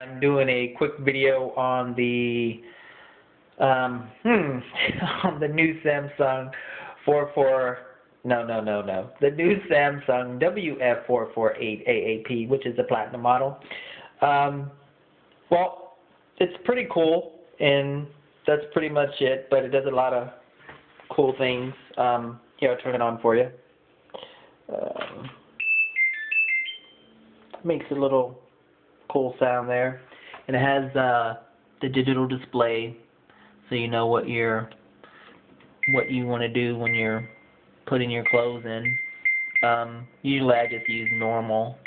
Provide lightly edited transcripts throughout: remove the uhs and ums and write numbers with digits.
I'm doing a quick video on the on the new Samsung the new Samsung WF448AAP, which is the platinum model. Well, it's pretty cool, and that's pretty much it. But it does a lot of cool things. Here, I'll turn it on for you. Makes a little cool sound there, and it has the digital display, so you know what you want to do when you're putting your clothes in. Usually I just use normal,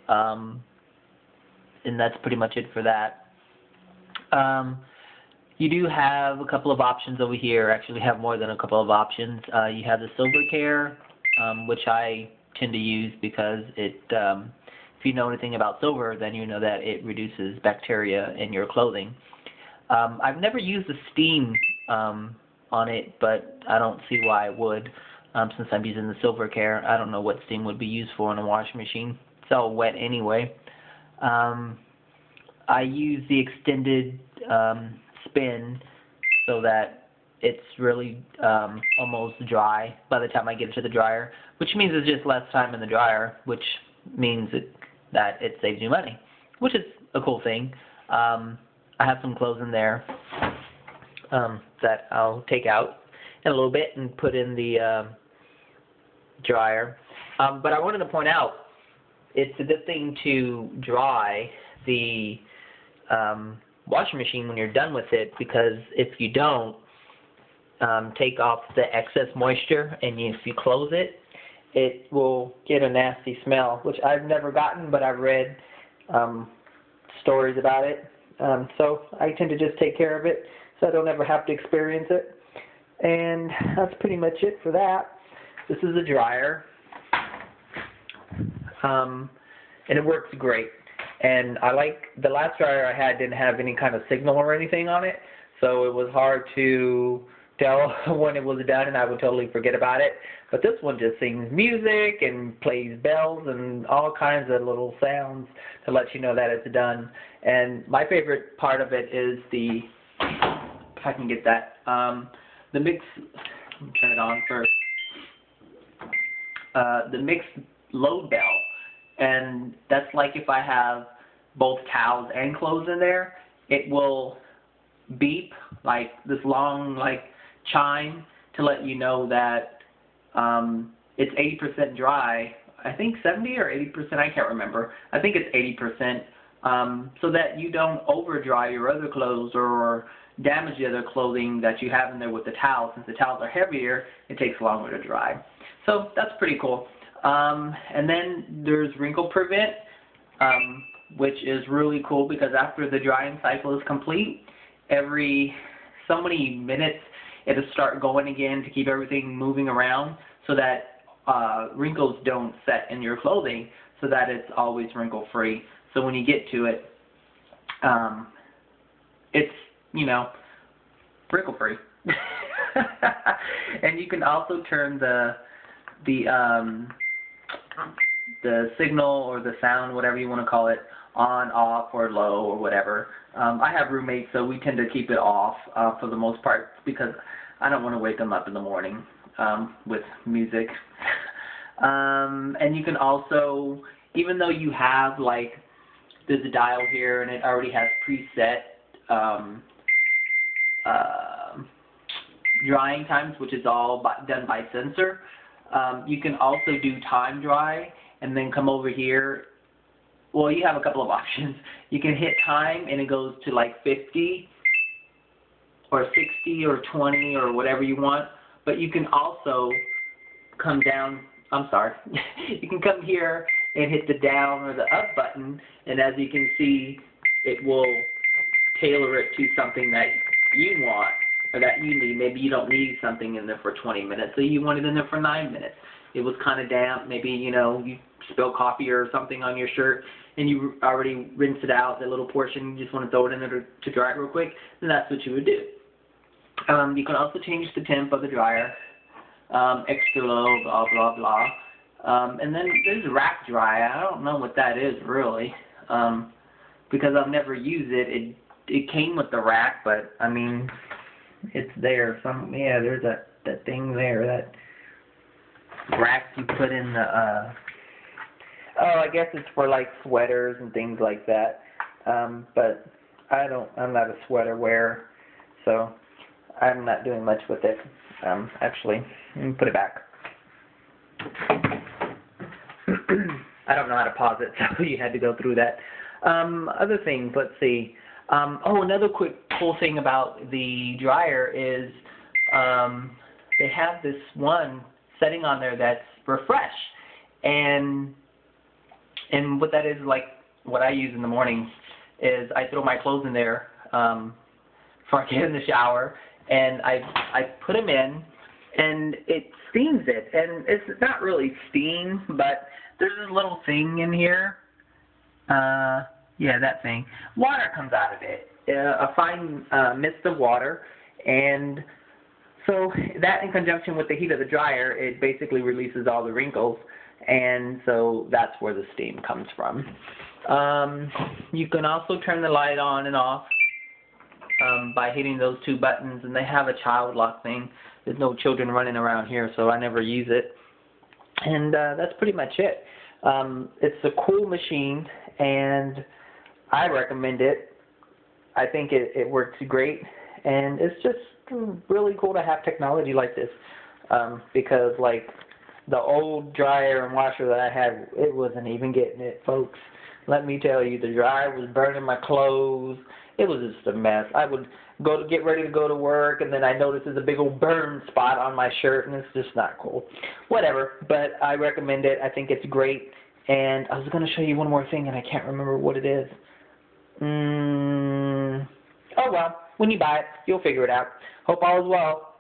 and that's pretty much it for that. You do have a couple of options over here. Actually have more than a couple of options. You have the Silver Care, which I tend to use because it if you know anything about silver, then you know that it reduces bacteria in your clothing. I've never used the steam on it, but I don't see why I would, since I'm using the Silver Care. I don't know what steam would be used for in a washing machine. It's all wet anyway. I use the extended spin so that it's really almost dry by the time I get it to the dryer, which means it's just less time in the dryer, which means that it saves you money, which is a cool thing. I have some clothes in there that I'll take out in a little bit and put in the dryer. But I wanted to point out, it's a good thing to dry the washing machine when you're done with it, because if you don't take off the excess moisture and if you close it, it will get a nasty smell, which I've never gotten, but I've read stories about it. So I tend to just take care of it so I don't ever have to experience it. And that's pretty much it for that. This is a dryer. And it works great. And I like the last dryer I had didn't have any kind of signal or anything on it, so it was hard to tell when it was done, and I would totally forget about it. But this one just sings music and plays bells and all kinds of little sounds to let you know that it's done. And my favorite part of it is the, if I can get that, the mix. Let me turn it on first. The mix load bell. And that's like if I have both towels and clothes in there, it will beep like this long chime to let you know that it's 80% dry. I think 70 or 80%, I can't remember. I think it's 80%, so that you don't over dry your other clothes or damage the other clothing that you have in there with the towels. Since the towels are heavier, it takes longer to dry. So that's pretty cool. And then there's wrinkle prevent, which is really cool because after the drying cycle is complete, every so many minutes it'll start going again to keep everything moving around so that wrinkles don't set in your clothing, so that it's always wrinkle free. So when you get to it, it's, you know, wrinkle free. And you can also turn the signal or the sound, whatever you want to call it, on, off, or low, or whatever. I have roommates, so we tend to keep it off for the most part because I don't want to wake them up in the morning with music. And you can also, even though you have, like, there's a dial here and it already has preset drying times, which is all done by sensor. You can also do time dry and then come over here. Well, you have a couple of options. You can hit time and it goes to like 50 or 60 or 20 or whatever you want. But you can also come down, I'm sorry, you can come here and hit the down or the up button, and as you can see, it will tailor it to something that you want or that you need. Maybe you don't need something in there for 20 minutes, so you want it in there for 9 minutes. It was kind of damp, maybe, you know, you spill coffee or something on your shirt and you already rinsed it out, that little portion, you just want to throw it in there to dry it real quick, then that's what you would do. You can also change the temp of the dryer, extra low, blah, blah, blah. And then there's rack dry. I don't know what that is really, because I'll never use it. It came with the rack, but I mean, it's there. Yeah, there's that thing there, that rack you put in the. Oh, I guess it's for like sweaters and things like that. But I'm not a sweater wearer, so I'm not doing much with it. Actually, let me put it back. I don't know how to pause it, so you had to go through that. Other things, let's see. Another quick cool thing about the dryer is they have this one setting on there that's refresh, and what that is, like what I use in the morning is I throw my clothes in there before I get in the shower, and I put them in, and it steams it, and it's not really steam, but there's this little thing in here. Yeah, that thing. Water comes out of it, a fine mist of water, and so that in conjunction with the heat of the dryer, it basically releases all the wrinkles, and so that's where the steam comes from. You can also turn the light on and off by hitting those two buttons, and they have a child lock thing. There's no children running around here, so I never use it. And that's pretty much it. It's a cool machine, and I recommend it. I think it works great, and it's just really cool to have technology like this, because like the old dryer and washer that I had, it wasn't even getting it, folks. Let me tell you, the dryer was burning my clothes. It was just a mess. I would go to get ready to go to work, and then I noticed there's a big old burn spot on my shirt, and it's just not cool. Whatever, but I recommend it. I think it's great. And I was going to show you one more thing, and I can't remember what it is. Oh well, when you buy it, you'll figure it out. Hope all is well.